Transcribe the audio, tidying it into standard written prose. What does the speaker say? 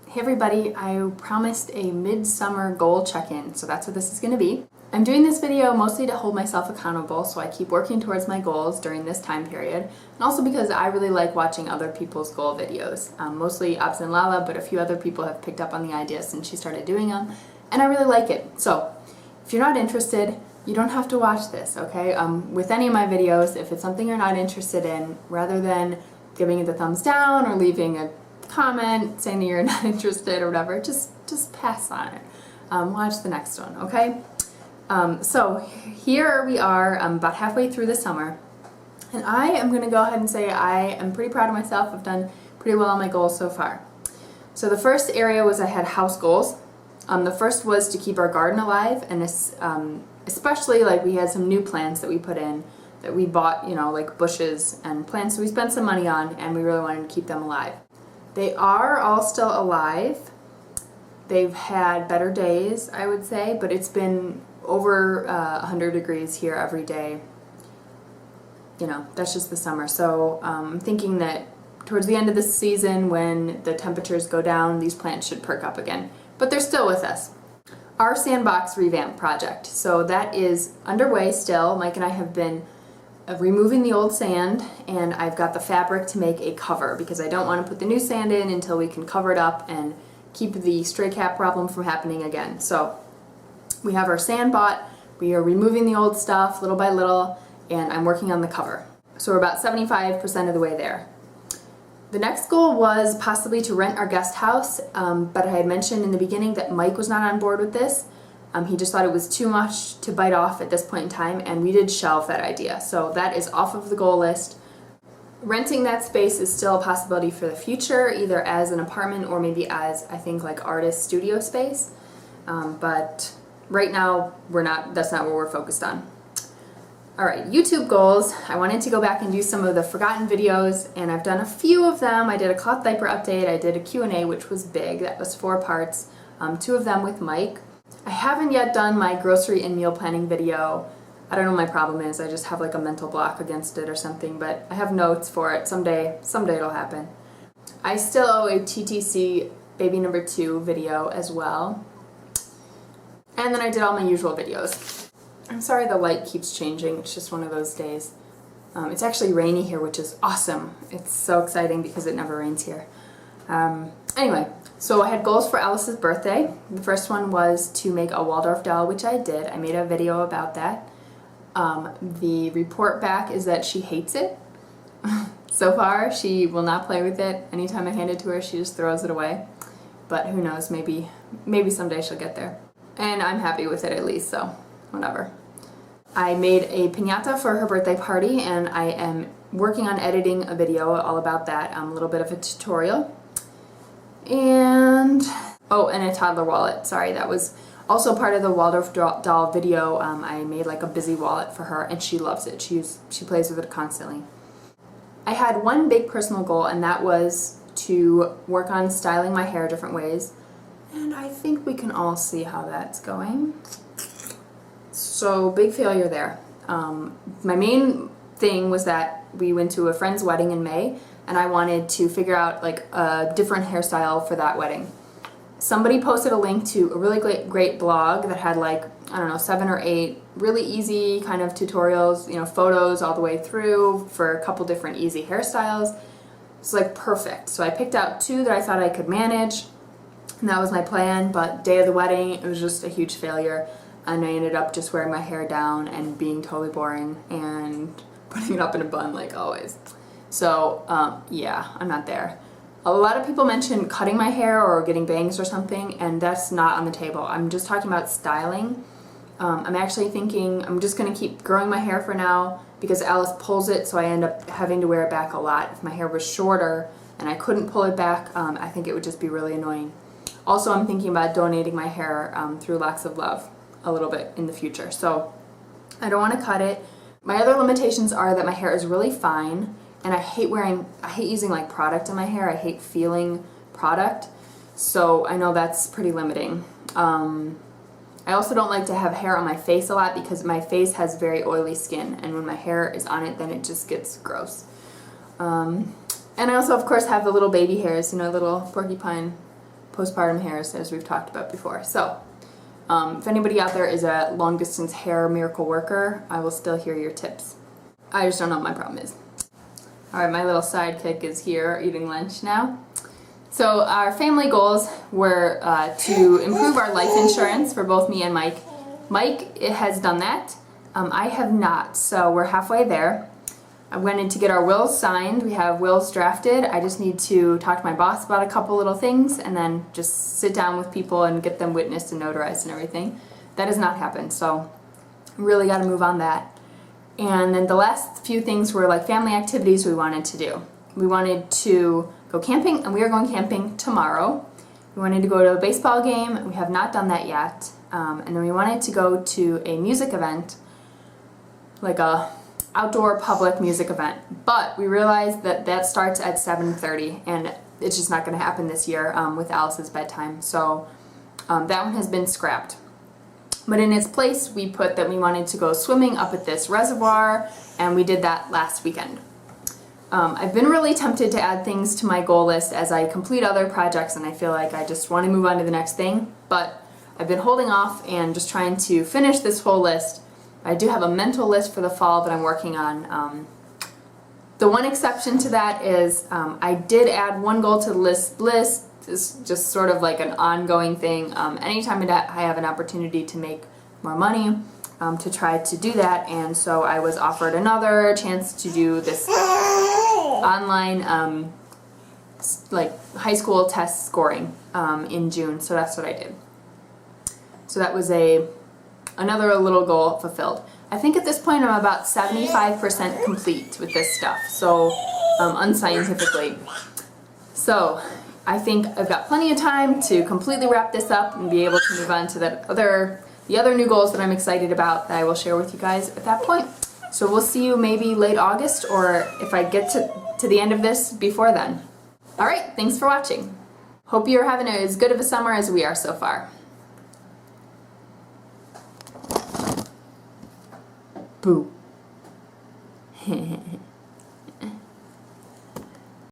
Hey everybody, I promised a midsummer goal check-in, so that's what this is going to be. I'm doing this video mostly to hold myself accountable so I keep working towards my goals during this time period, and also because I really like watching other people's goal videos. Mostly Abs and Lala, but a few other people have picked up on the idea since she started doing them, and I really like it. So if you're not interested, you don't have to watch this, okay? With any of my videos, if it's something you're not interested in, rather than giving it the thumbs down or leaving a comment saying that you're not interested or whatever, just pass on it. Watch the next one, okay? So here we are about halfway through the summer, and I am going to go ahead and say I am pretty proud of myself. I've done pretty well on my goals so far. So the first area was I had house goals. The first was to keep our garden alive, and especially like we had some new plants that we put in that we bought, you know, like bushes and plants that we spent some money on, and we really wanted to keep them alive. They are all still alive. They've had better days, I would say, but it's been over 100 degrees here every day. You know, that's just the summer. So I'm thinking that towards the end of the season, when the temperatures go down, these plants should perk up again. But they're still with us. Our sandbox revamp project. So that is underway still. Mike and I have been removing the old sand, and I've got the fabric to make a cover because I don't want to put the new sand in until we can cover it up and keep the stray cat problem from happening again. So we have our sand bought, we are removing the old stuff little by little, and I'm working on the cover. So we're about 75% of the way there. The next goal was possibly to rent our guest house, but I had mentioned in the beginning that Mike was not on board with this. He just thought it was too much to bite off at this point in time, and we did shelve that idea. So that is off of the goal list. Renting that space is still a possibility for the future, either as an apartment or maybe as, I think, like artist studio space. But right now, that's not what we're focused on. All right, YouTube goals. I wanted to go back and do some of the forgotten videos, and I've done a few of them. I did a cloth diaper update. I did a Q&A, which was big. That was 4 parts, 2 of them with Mike. I haven't yet done my grocery and meal planning video. I don't know what my problem is. I just have like a mental block against it or something, but I have notes for it. Someday it'll happen. I still owe a TTC baby number 2 video as well. And then I did all my usual videos. I'm sorry the light keeps changing. It's just one of those days. It's actually rainy here, which is awesome. It's so exciting because it never rains here. Anyway, so I had goals for Alice's birthday. The first one was to make a Waldorf doll, which I did. I made a video about that. The report back is that she hates it. So far, she will not play with it. Anytime I hand it to her, she just throws it away. But who knows, maybe someday she'll get there. And I'm happy with it at least, so whatever. I made a piñata for her birthday party, and I am working on editing a video all about that, a little bit of a tutorial. And a toddler wallet. Sorry, that was also part of the Waldorf doll video. I made like a busy wallet for her, and she loves it. She plays with it constantly. I had one big personal goal, and that was to work on styling my hair different ways. And I think we can all see how that's going. So big failure there. My main thing was that we went to a friend's wedding in May, and I wanted to figure out like a different hairstyle for that wedding. Somebody posted a link to a really great blog that had like, I don't know, 7 or 8 really easy kind of tutorials, you know, photos all the way through for a couple different easy hairstyles. It's like perfect. So I picked out 2 that I thought I could manage, and that was my plan, but day of the wedding, it was just a huge failure, and I ended up just wearing my hair down and being totally boring and putting it up in a bun like always. So, yeah, I'm not there. A lot of people mention cutting my hair or getting bangs or something, and that's not on the table. I'm just talking about styling. I'm actually thinking I'm just going to keep growing my hair for now because Alice pulls it, so I end up having to wear it back a lot. If my hair was shorter and I couldn't pull it back, I think it would just be really annoying. Also, I'm thinking about donating my hair through Locks of Love a little bit in the future. So I don't want to cut it. My other limitations are that my hair is really fine, and I hate using like product in my hair. I hate feeling product, so I know that's pretty limiting. I also don't like to have hair on my face a lot because my face has very oily skin, and when my hair is on it, then it just gets gross. And I also, of course, have the little baby hairs, you know, little porcupine postpartum hairs, as we've talked about before. So if anybody out there is a long distance hair miracle worker, I will still hear your tips. I just don't know what my problem is. Alright, my little sidekick is here eating lunch now. So our family goals were to improve our life insurance for both me and Mike. Mike has done that. I have not, so we're halfway there. I went in to get our wills signed. We have wills drafted. I just need to talk to my boss about a couple little things and then just sit down with people and get them witnessed and notarized and everything. That has not happened, so really got to move on that. And then the last few things were like family activities we wanted to do. We wanted to go camping, and we are going camping tomorrow. We wanted to go to a baseball game. We have not done that yet. And then we wanted to go to a music event, like a outdoor public music event. But we realized that that starts at 7:30, and it's just not going to happen this year with Alice's bedtime. So that one has been scrapped. But in its place, we put that we wanted to go swimming up at this reservoir, and we did that last weekend. I've been really tempted to add things to my goal list as I complete other projects, and I feel like I just want to move on to the next thing, but I've been holding off and just trying to finish this whole list. I do have a mental list for the fall that I'm working on. The one exception to that is I did add one goal to the list. Is just sort of like an ongoing thing. Anytime I have an opportunity to make more money, to try to do that, and so I was offered another chance to do this online like high school test scoring in June, so that's what I did. So that was another little goal fulfilled. I think at this point I'm about 75% complete with this stuff, so unscientifically. So I think I've got plenty of time to completely wrap this up and be able to move on to the other new goals that I'm excited about that I will share with you guys at that point. So we'll see you maybe late August, or if I get to the end of this before then. Alright, thanks for watching. Hope you're having as good of a summer as we are so far. Boo.